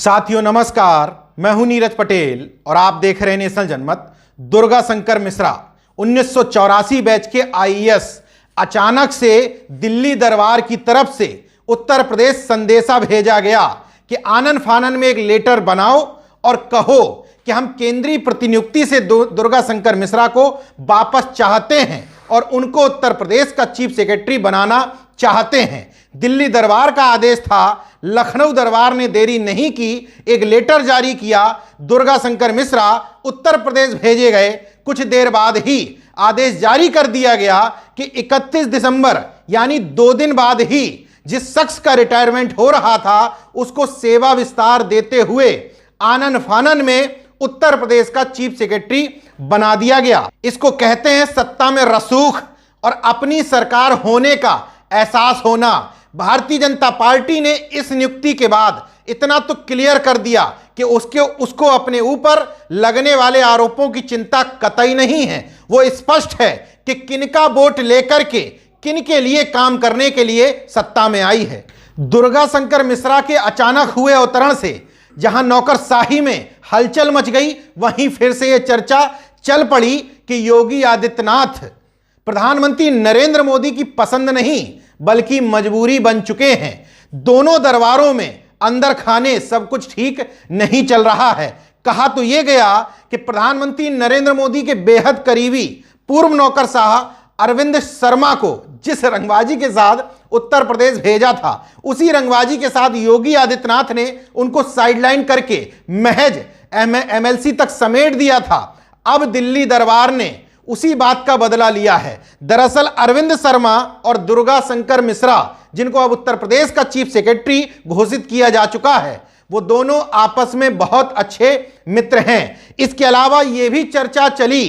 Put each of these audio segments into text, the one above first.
साथियों नमस्कार, मैं हूं नीरज पटेल और आप देख रहे हैं नेशनल जनमत। दुर्गा शंकर मिश्रा 1984 बैच के आईएएस अचानक से दिल्ली दरबार की तरफ से उत्तर प्रदेश संदेशा भेजा गया कि आनन फानन में एक लेटर बनाओ और कहो कि हम केंद्रीय प्रतिनियुक्ति से दुर्गा शंकर मिश्रा को वापस चाहते हैं और उनको उत्तर प्रदेश का चीफ सेक्रेटरी बनाना चाहते हैं। दिल्ली दरबार का आदेश था, लखनऊ दरबार ने देरी नहीं की, एक लेटर जारी किया, दुर्गा शंकर मिश्रा उत्तर प्रदेश भेजे गए। कुछ देर बाद ही आदेश जारी कर दिया गया कि 31 दिसंबर यानी 2 दिन बाद ही जिस शख्स का रिटायरमेंट हो रहा था उसको सेवा विस्तार देते हुए आनन फानन में उत्तर प्रदेश का चीफ सेक्रेटरी बना दिया गया। इसको कहते हैं सत्ता में रसूख और अपनी सरकार होने का एहसास होना। भारतीय जनता पार्टी ने इस नियुक्ति के बाद इतना तो क्लियर कर दिया कि उसको अपने ऊपर लगने वाले आरोपों की चिंता कतई नहीं है। वो स्पष्ट है कि किनका वोट लेकर के किनके लिए काम करने के लिए सत्ता में आई है। दुर्गा शंकर मिश्रा के अचानक हुए अवतरण से जहां नौकरशाही में हलचल मच गई, वहीं फिर से यह चर्चा चल पड़ी कि योगी आदित्यनाथ प्रधानमंत्री नरेंद्र मोदी की पसंद नहीं बल्कि मजबूरी बन चुके हैं। दोनों दरबारों में अंदर खाने सब कुछ ठीक नहीं चल रहा है। कहा तो यह गया कि प्रधानमंत्री नरेंद्र मोदी के बेहद करीबी पूर्व नौकरशाह अरविंद शर्मा को जिस रंगबाजी के साथ उत्तर प्रदेश भेजा था, उसी रंगबाजी के साथ योगी आदित्यनाथ ने उनको साइडलाइन करके महज एमएलसी तक समेट दिया था। अब दिल्ली दरबार ने उसी बात का बदला लिया है। दरअसल अरविंद शर्मा और दुर्गा शंकर मिश्रा, जिनको अब उत्तर प्रदेश का चीफ सेक्रेटरी घोषित किया जा चुका है, वो दोनों आपस में बहुत अच्छे मित्र हैं। इसके अलावा यह भी चर्चा चली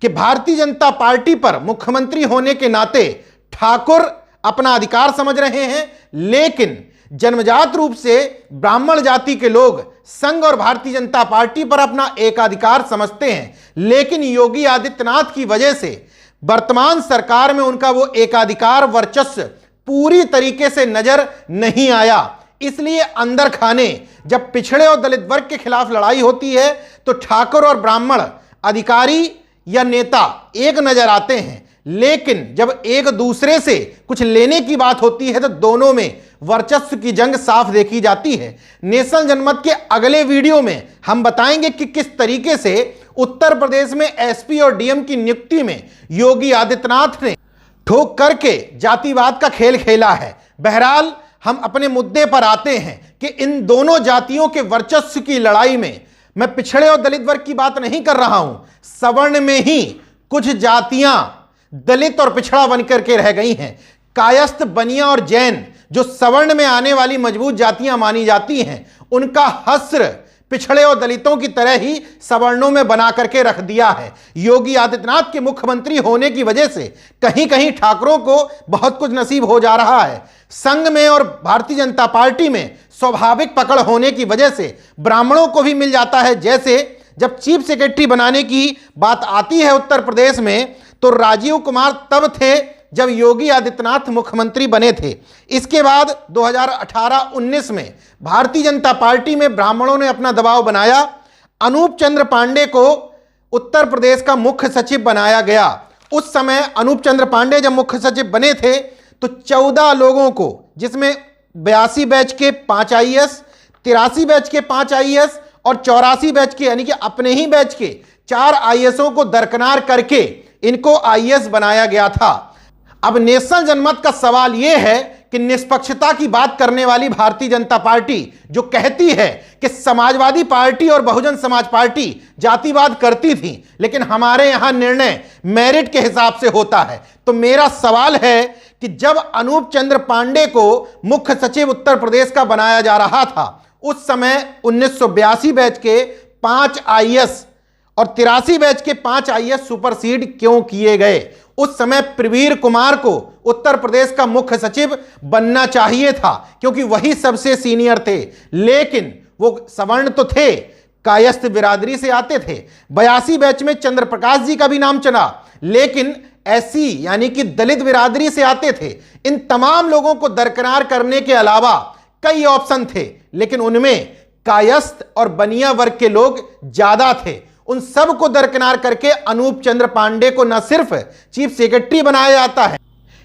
कि भारतीय जनता पार्टी पर मुख्यमंत्री होने के नाते ठाकुर अपना अधिकार समझ रहे हैं, लेकिन जन्मजात रूप से ब्राह्मण जाति के लोग संघ और भारतीय जनता पार्टी पर अपना एकाधिकार समझते हैं। लेकिन योगी आदित्यनाथ की वजह से वर्तमान सरकार में उनका वो एकाधिकार वर्चस्व पूरी तरीके से नजर नहीं आया। इसलिए अंदर खाने जब पिछड़े और दलित वर्ग के खिलाफ लड़ाई होती है तो ठाकुर और ब्राह्मण अधिकारी या नेता एक नजर आते हैं, लेकिन जब एक दूसरे से कुछ लेने की बात होती है तो दोनों में वर्चस्व की जंग साफ देखी जाती है। नेशनल जनमत के अगले वीडियो में हम बताएंगे कि किस तरीके से उत्तर प्रदेश में एसपी और डीएम की नियुक्ति में योगी आदित्यनाथ ने ठोक करके जातिवाद का खेल खेला है। बहरहाल हम अपने मुद्दे पर आते हैं कि इन दोनों जातियों के वर्चस्व की लड़ाई में मैं पिछड़े और दलित वर्ग की बात नहीं कर रहा हूं। सवर्ण में ही कुछ जातियां दलित और पिछड़ा बनकर के रह गई हैं। कायस्थ, बनिया और जैन जो सवर्ण में आने वाली मजबूत जातियां मानी जाती हैं, उनका हस्र पिछड़े और दलितों की तरह ही सवर्णों में बना करके रख दिया है। योगी आदित्यनाथ के मुख्यमंत्री होने की वजह से कहीं कहीं ठाकुरों को बहुत कुछ नसीब हो जा रहा है। संघ में और भारतीय जनता पार्टी में स्वाभाविक पकड़ होने की वजह से ब्राह्मणों को भी मिल जाता है। जैसे जब चीफ सेक्रेटरी बनाने की बात आती है उत्तर प्रदेश में, तो राजीव कुमार तब थे जब योगी आदित्यनाथ मुख्यमंत्री बने थे। इसके बाद 2018-19 में भारतीय जनता पार्टी में ब्राह्मणों ने अपना दबाव बनाया। अनूप चंद्र पांडे को उत्तर प्रदेश का मुख्य सचिव बनाया गया। उस समय अनूप चंद्र पांडे जब मुख्य सचिव बने थे तो 14 लोगों को, जिसमें 82 बैच के 5 आईएएस, 83 बैच के 5 आईएएस और 84 बैच के यानी कि अपने ही बैच के 4 आईएएसों को दरकिनार करके इनको आईएएस बनाया गया था। अब नेशनल जनमत का सवाल यह है कि निष्पक्षता की बात करने वाली भारतीय जनता पार्टी जो कहती है कि समाजवादी पार्टी और बहुजन समाज पार्टी जातिवाद करती थी, लेकिन हमारे यहां निर्णय मेरिट के हिसाब से होता है, तो मेरा सवाल है कि जब अनूप चंद्र पांडे को मुख्य सचिव उत्तर प्रदेश का बनाया जा रहा था, उस समय 1982 बैच के 5 आईएएस और 83 बैच के 5 आईएएस सुपरसीड क्यों किए गए? उस समय प्रवीर कुमार को उत्तर प्रदेश का मुख्य सचिव बनना चाहिए था, क्योंकि वही सबसे सीनियर थे, लेकिन वो सवर्ण तो थे, कायस्थ बिरादरी से आते थे। 82 बैच में चंद्र प्रकाश जी का भी नाम चला, लेकिन एससी यानी कि दलित बिरादरी से आते थे। इन तमाम लोगों को दरकिनार करने के अलावा कई ऑप्शन थे, लेकिन उनमें कायस्थ और बनिया वर्ग के लोग ज्यादा थे। उन सब को दरकिनार करके अनूप चंद्र पांडे को न सिर्फ चीफ सेक्रेटरी बनाया जाता है,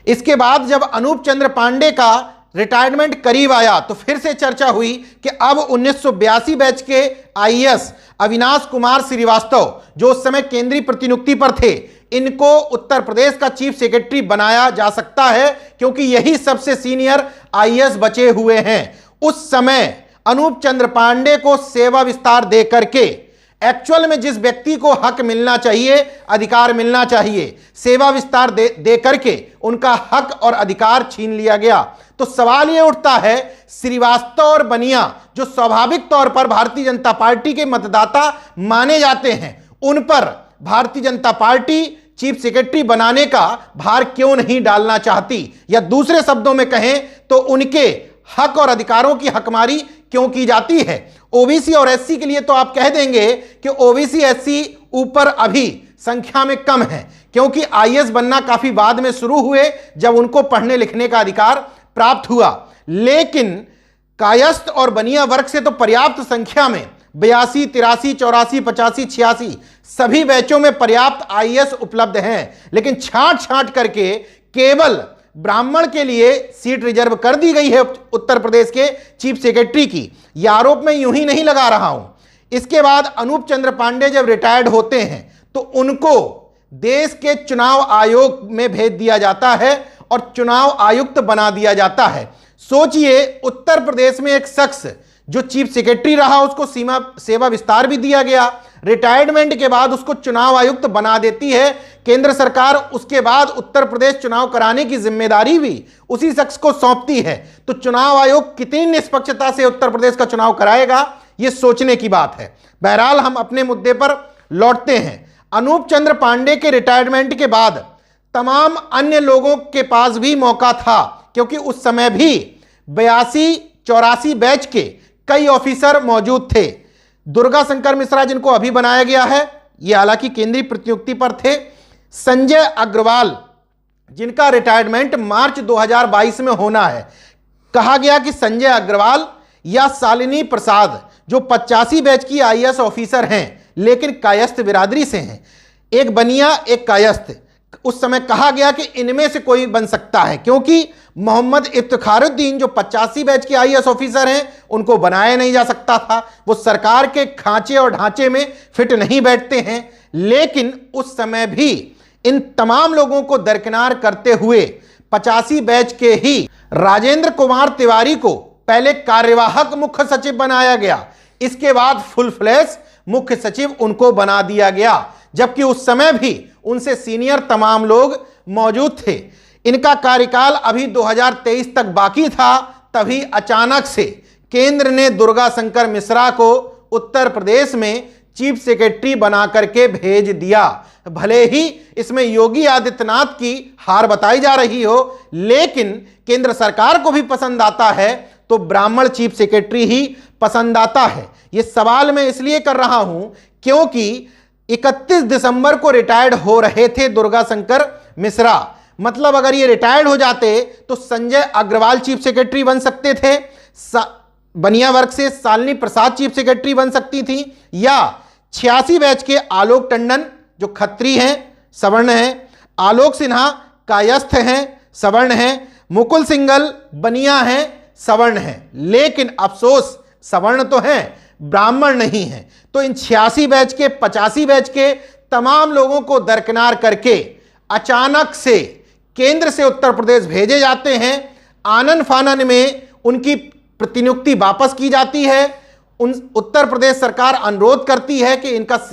इसके बाद जब अनूप चंद्र पांडे का रिटायरमेंट करीब आया तो फिर से चर्चा हुई कि अब 1982 बैच के आईएएस अविनाश कुमार श्रीवास्तव, जो उस समय केंद्रीय प्रतिनियुक्ति पर थे, इनको उत्तर प्रदेश का चीफ सेक्रेटरी बनाया जा सकता है, क्योंकि यही सबसे सीनियर आईएएस बचे हुए हैं। उस समय अनूप चंद्र पांडे को सेवा विस्तार दे करके एक्चुअल में जिस व्यक्ति को हक मिलना चाहिए, अधिकार मिलना चाहिए, सेवा विस्तार दे करके उनका हक और अधिकार छीन लिया गया। तो सवाल यह उठता है, श्रीवास्तव और बनिया जो स्वाभाविक तौर पर भारतीय जनता पार्टी के मतदाता माने जाते हैं, उन पर Bharatiya Janata party chief secretary बनाने का भार क्यों नहीं डालना चाहती, या दूसरे शब्दों में कहें तो उनके हक और अधिकारों की हकमारी क्यों की जाती है। ओबीसी और एससी के लिए तो आप कह देंगे कि ओबीसी एससी ऊपर अभी संख्या में कम है, क्योंकि आईएएस बनना काफी बाद में शुरू हुए जब उनको पढ़ने लिखने का अधिकार प्राप्त हुआ। लेकिन कायस्थ और बनिया वर्ग से तो पर्याप्त संख्या में 82, 83, 84, 85, 86 सभी बैचों में पर्याप्त आईएएस उपलब्ध हैं। लेकिन छांट छांट करके केवल ब्राह्मण के लिए सीट रिजर्व कर दी गई है उत्तर प्रदेश के चीफ सेक्रेटरी की। यह आरोप मैं यूं ही नहीं लगा रहा हूं। इसके बाद अनूप चंद्र पांडे जब रिटायर्ड होते हैं तो उनको देश के चुनाव आयोग में भेज दिया जाता है और चुनाव आयुक्त बना दिया जाता है। सोचिए, उत्तर प्रदेश में एक शख्स जो चीफ सेक्रेटरी रहा, उसको सेवा विस्तार भी दिया गया, रिटायरमेंट के बाद उसको चुनाव आयुक्त बना देती है केंद्र सरकार। उसके बाद उत्तर प्रदेश चुनाव कराने की जिम्मेदारी भी उसी शख्स को सौंपती है। तो चुनाव आयोग कितनी निष्पक्षता से उत्तर प्रदेश का चुनाव कराएगा, यह सोचने की बात है। बहरहाल हम अपने मुद्दे पर लौटते हैं। अनूप चंद्र पांडे के रिटायरमेंट के बाद तमाम अन्य लोगों के पास भी मौका था, क्योंकि उस समय भी 82-84 बैच के कई ऑफिसर मौजूद थे। दुर्गा शंकर मिश्रा, जिनको अभी बनाया गया है, ये हालांकि केंद्रीय प्रतिनियुक्ति पर थे। संजय अग्रवाल, जिनका रिटायरमेंट मार्च 2022 में होना है। कहा गया कि संजय अग्रवाल या शालिनी प्रसाद, जो 85 बैच की आईएएस ऑफिसर हैं लेकिन कायस्थ बिरादरी से हैं, एक बनिया एक कायस्थ, उस समय कहा गया कि इनमें से कोई बन सकता है, क्योंकि मोहम्मद इफ्तिखारुद्दीन जो 85 बैच के आईएएस ऑफिसर हैं, उनको बनाया नहीं जा सकता था। वो सरकार के खांचे और ढांचे में फिट नहीं बैठते हैं। लेकिन उस समय भी इन तमाम लोगों को दरकिनार करते हुए 85 बैच के ही राजेंद्र कुमार तिवारी को पहले कार्यवाहक मुख्य सचिव बनाया गया, इसके बाद फुल फ्लैश मुख्य सचिव उनको बना दिया गया, जबकि उस समय भी उनसे सीनियर तमाम लोग मौजूद थे। इनका कार्यकाल अभी 2023 तक बाकी था, तभी अचानक से केंद्र ने दुर्गा शंकर मिश्रा को उत्तर प्रदेश में चीफ सेक्रेटरी बना करके भेज दिया। भले ही इसमें योगी आदित्यनाथ की हार बताई जा रही हो, लेकिन केंद्र सरकार को भी पसंद आता है तो ब्राह्मण चीफ सेक्रेटरी ही पसंद आता है। यह सवाल मैं इसलिए कर रहा हूं क्योंकि 31 दिसंबर को रिटायर्ड हो रहे थे दुर्गा शंकर मिश्रा। मतलब अगर ये रिटायर्ड हो जाते तो संजय अग्रवाल चीफ सेक्रेटरी बन सकते थे, बनिया वर्ग से शालिनी प्रसाद चीफ सेक्रेटरी बन सकती थी, या 86 बैच के आलोक टंडन जो खत्री हैं, सवर्ण हैं, आलोक सिन्हा कायस्थ हैं, सवर्ण हैं, मुकुल सिंघल बनिया हैं, सवर्ण हैं। लेकिन अफसोस सवर्ण तो हैं, ब्राह्मण नहीं हैं। तो इन 86 बैच के 85 बैच के तमाम लोगों को दरकिनार करके अचानक से केंद्र से उत्तर प्रदेश भेजे जाते हैं। आनन फानन में उनकी प्रतिनियुक्ति वापस की जाती है। उत्तर प्रदेश सरकार अनुरोध करती है कि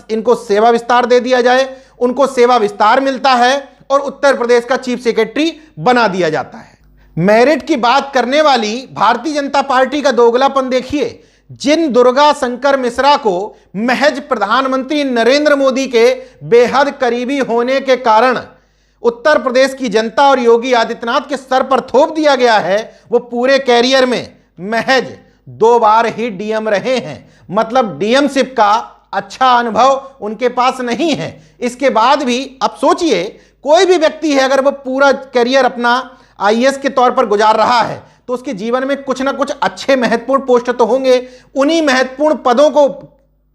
इनको सेवा विस्तार दे दिया जाए। उनको सेवा विस्तार मिलता है और उत्तर प्रदेश का चीफ सेक्रेटरी बना दिया जाता है। मेरिट की बात करने वाली भारतीय जनता पार्टी का दोगलापन देखिए। जिन दुर्गा शंकर मिश्रा को महज प्रधानमंत्री नरेंद्र मोदी के बेहद करीबी होने के कारण उत्तर प्रदेश की जनता और योगी आदित्यनाथ के सर पर थोप दिया गया है, वो पूरे कैरियर में महज 2 बार ही डीएम रहे हैं। मतलब डीएमशिप का अच्छा अनुभव उनके पास नहीं है। इसके बाद भी अब सोचिए, कोई भी व्यक्ति है अगर वो पूरा करियर अपना आईएएस के तौर पर गुजार रहा है तो उसके जीवन में कुछ ना कुछ अच्छे महत्वपूर्ण पोस्ट तो होंगे। उन्हीं महत्वपूर्ण पदों को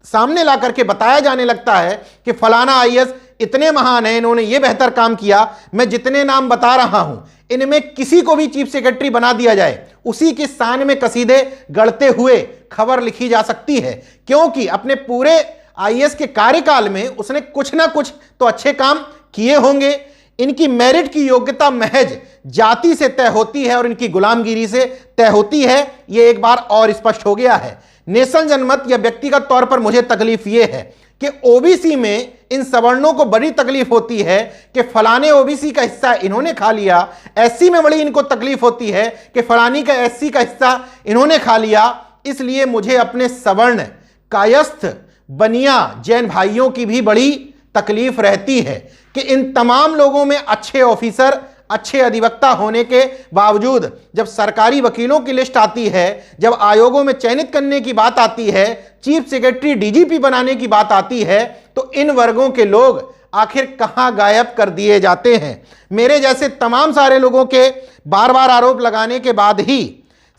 सामने ला करके बताया जाने लगता है कि फलाना आईएएस इतने महान है, इन्होंने ये बेहतर काम किया। मैं जितने नाम बता रहा हूं इनमें किसी को भी चीफ सेक्रेटरी बना दिया जाए, उसी के स्थान में कसीदे गढ़ते हुए खबर लिखी जा सकती है, क्योंकि अपने पूरे आईएएस के कार्यकाल में उसने कुछ ना कुछ तो अच्छे काम किए होंगे। इनकी मेरिट की योग्यता महज जाति से तय होती है और इनकी गुलामगिरी से तय होती है, यह एक बार और स्पष्ट हो गया है। नेशनल जनमत या व्यक्तिगत तौर पर मुझे तकलीफ यह है कि ओबीसी में इन सवर्णों को बड़ी तकलीफ होती है कि फलाने ओबीसी का हिस्सा इन्होंने खा लिया, एससी में बड़ी इनको तकलीफ होती है कि फलानी का एससी का हिस्सा इन्होंने खा लिया। इसलिए मुझे अपने सवर्ण, कायस्थ, बनिया जैन भाइयों की भी बड़ी तकलीफ रहती है कि इन तमाम लोगों में अच्छे ऑफिसर, अच्छे अधिवक्ता होने के बावजूद जब सरकारी वकीलों की लिस्ट आती है, जब आयोगों में चयनित करने की बात आती है, चीफ सेक्रेटरी डीजीपी बनाने की बात आती है, तो इन वर्गों के लोग आखिर कहां गायब कर दिए जाते हैं। मेरे जैसे तमाम सारे लोगों के बार बार आरोप लगाने के बाद ही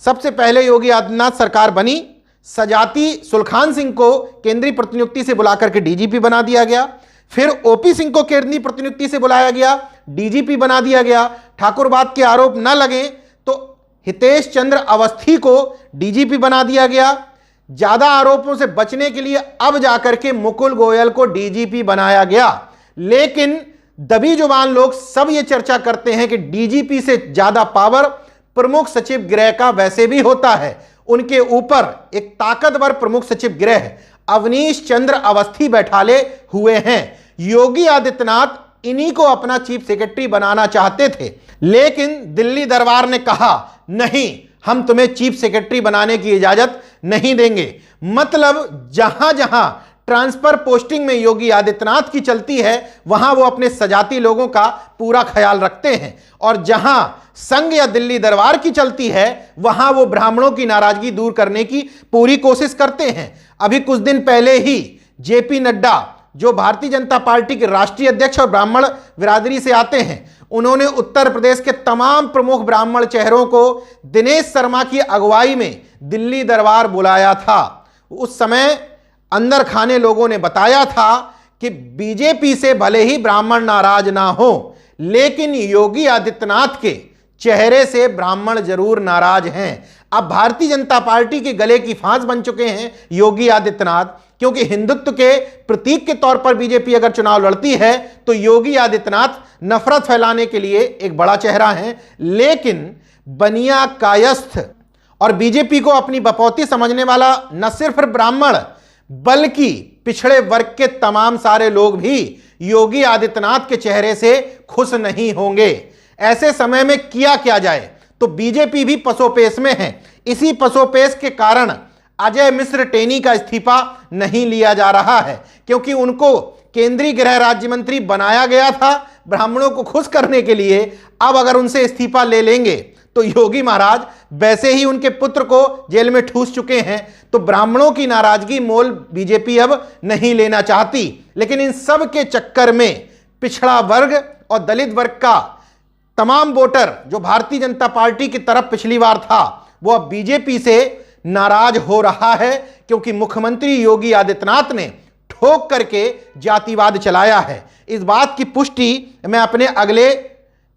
सबसे पहले योगी आदित्यनाथ सरकार बनी। सजाती सुलखान सिंह को केंद्रीय प्रतिनियुक्ति से बुलाकर के डीजीपी बना दिया गया, फिर ओपी सिंह को केंद्रीय प्रतिनियुक्ति से बुलाया गया, डीजीपी बना दिया गया। ठाकुरवाद के आरोप न लगे तो हितेश चंद्र अवस्थी को डीजीपी बना दिया गया। ज्यादा आरोपों से बचने के लिए अब जाकर के मुकुल गोयल को डीजीपी बनाया गया। लेकिन दबी जुबान लोग सब ये चर्चा करते हैं कि डीजीपी से ज्यादा पावर प्रमुख सचिव गृह का वैसे भी होता है। उनके ऊपर एक ताकतवर प्रमुख सचिव गृह अवनीश चंद्र अवस्थी बैठाले हुए हैं। योगी आदित्यनाथ इन्हीं को अपना चीफ सेक्रेटरी बनाना चाहते थे, लेकिन दिल्ली दरबार ने कहा नहीं, हम तुम्हें चीफ सेक्रेटरी बनाने की इजाजत नहीं देंगे। मतलब जहां जहां ट्रांसफर पोस्टिंग में योगी आदित्यनाथ की चलती है, वहां वो अपने सजाती लोगों का पूरा ख्याल रखते हैं, और जहां संघ या दिल्ली दरबार की चलती है, वहां वो ब्राह्मणों की नाराजगी दूर करने की पूरी कोशिश करते हैं। अभी कुछ दिन पहले ही जेपी नड्डा, जो भारतीय जनता पार्टी के राष्ट्रीय अध्यक्ष और ब्राह्मण बिरादरी से आते हैं, उन्होंने उत्तर प्रदेश के तमाम प्रमुख ब्राह्मण चेहरों को दिनेश शर्मा की अगुवाई में दिल्ली दरबार बुलाया था। उस समय अंदर खाने लोगों ने बताया था कि बीजेपी से भले ही ब्राह्मण नाराज ना हो, लेकिन योगी आदित्यनाथ के चेहरे से ब्राह्मण जरूर नाराज हैं। अब भारतीय जनता पार्टी के गले की फांस बन चुके हैं योगी आदित्यनाथ, क्योंकि हिंदुत्व के प्रतीक के तौर पर बीजेपी अगर चुनाव लड़ती है तो योगी आदित्यनाथ नफरत फैलाने के लिए एक बड़ा चेहरा है। लेकिन बनिया, कायस्थ और बीजेपी को अपनी बपौती समझने वाला न सिर्फ ब्राह्मण बल्कि पिछड़े वर्ग के तमाम सारे लोग भी योगी आदित्यनाथ के चेहरे से खुश नहीं होंगे। ऐसे समय में किया क्या जाए, तो बीजेपी भी पसोपेश में है। इसी पसोपेश के कारण अजय मिश्र टेनी का इस्तीफा नहीं लिया जा रहा है, क्योंकि उनको केंद्रीय गृह राज्य मंत्री बनाया गया था ब्राह्मणों को खुश करने के लिए। अब अगर उनसे इस्तीफा ले लेंगे तो योगी महाराज वैसे ही उनके पुत्र को जेल में ठूस चुके हैं, तो ब्राह्मणों की नाराजगी मोल बीजेपी अब नहीं लेना चाहती। लेकिन इन सब के चक्कर में पिछड़ा वर्ग और दलित वर्ग का तमाम वोटर जो भारतीय जनता पार्टी की तरफ पिछली बार था, वो अब बीजेपी से नाराज हो रहा है, क्योंकि मुख्यमंत्री योगी आदित्यनाथ ने ठोक करके जातिवाद चलाया है। इस बात की पुष्टि मैं अपने अगले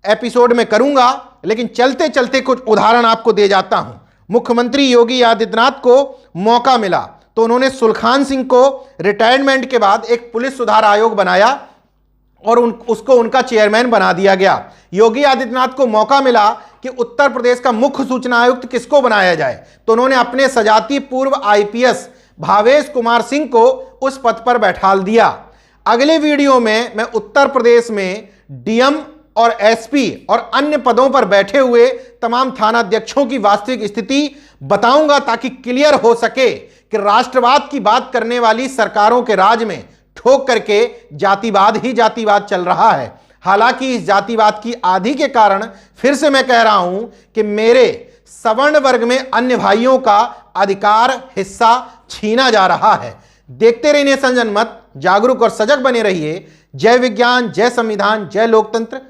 एपिसोड में करूंगा, लेकिन चलते चलते कुछ उदाहरण आपको दे जाता हूं। मुख्यमंत्री योगी आदित्यनाथ को मौका मिला तो उन्होंने सुलखान सिंह को रिटायरमेंट के बाद एक पुलिस सुधार आयोग बनाया और उसको उनका चेयरमैन बना दिया गया। योगी आदित्यनाथ को मौका मिला कि उत्तर प्रदेश का मुख्य सूचना आयुक्त किसको बनाया जाए, तो उन्होंने अपने सजाती पूर्व आईपीएस भावेश कुमार सिंह को उस पद पर बैठाल दिया। अगले वीडियो में मैं उत्तर प्रदेश में डीएम और एसपी और अन्य पदों पर बैठे हुए तमाम थानाध्यक्षों की वास्तविक स्थिति बताऊंगा, ताकि क्लियर हो सके कि राष्ट्रवाद की बात करने वाली सरकारों के राज में ठोक करके जातिवाद ही जातिवाद चल रहा है। हालांकि इस जातिवाद की आधि के कारण फिर से मैं कह रहा हूं कि मेरे सवर्ण वर्ग में अन्य भाइयों का अधिकार, हिस्सा छीना जा रहा है। देखते रहिए नेशनल जनमत, जागरूक और सजग बने रहिए। जय विज्ञान, जय संविधान, जय लोकतंत्र,